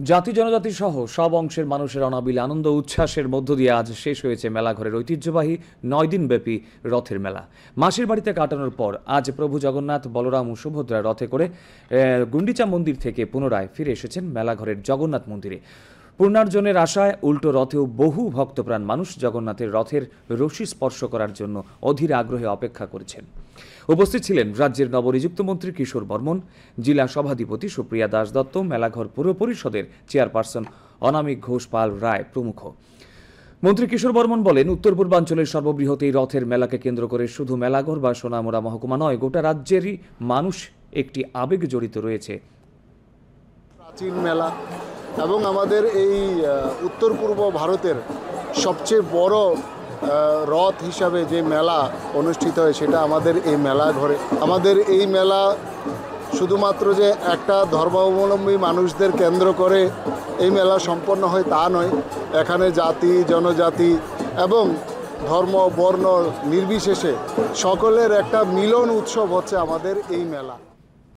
জাতি জনজাতি সহ সব অংশের মানুষের অনাবিল আনন্দ উচ্ছ্বাসের মধ্য দিয়ে আজ শেষ হয়েছে মেলাঘরের ঐতিহ্যবাহী ৯ দিনব্যাপী রথের মেলা। মাসির বাড়িতে কাটানোর পর আজ প্রভু জগন্নাথ, বলরাম ও সুভদ্রা রথে করে গুন্ডিচা মন্দির থেকে পুনরায় ফিরে এসেছেন মেলাঘরের জগন্নাথ মন্দিরে। পূর্ণার্জনের আশায় উল্টো রথেও বহু ভক্তপ্রাণ মানুষ জগন্নাথের রথের রশি স্পর্শ করার জন্য অধীর আগ্রহে অপেক্ষা করেছেন। উপস্থিত ছিলেন রাজ্যের নবনিযুক্ত মন্ত্রী কিশোর বর্মন, জেলা সভাধিপতি সুপ্রিয়া দাস দত্ত, মেলাঘর পুর পরিষদের চেয়ারপারসন অনামিক ঘোষ পাল রায় প্রমুখ। মন্ত্রী কিশোর বর্মন বলেন, উত্তর পূর্বাঞ্চলের সর্ববৃহৎ এই রথের মেলাকে কেন্দ্র করে শুধু মেলাঘর বা সোনামুড়া মহকুমা নয়, গোটা রাজ্যেরই মানুষ একটি আবেগ জড়িত রয়েছে। প্রাচীন মেলা এবং আমাদের এই উত্তর পূর্ব ভারতের সবচেয়ে বড় রথ হিসাবে যে মেলা অনুষ্ঠিত হয় সেটা আমাদের এই মেলা ঘরে। আমাদের এই মেলা শুধুমাত্র যে একটা ধর্মাবলম্বী মানুষদের কেন্দ্র করে এই মেলা সম্পন্ন হয় তা নয়, এখানে জাতি জনজাতি এবং ধর্ম বর্ণ নির্বিশেষে সকলের একটা মিলন উৎসব হচ্ছে আমাদের এই মেলা।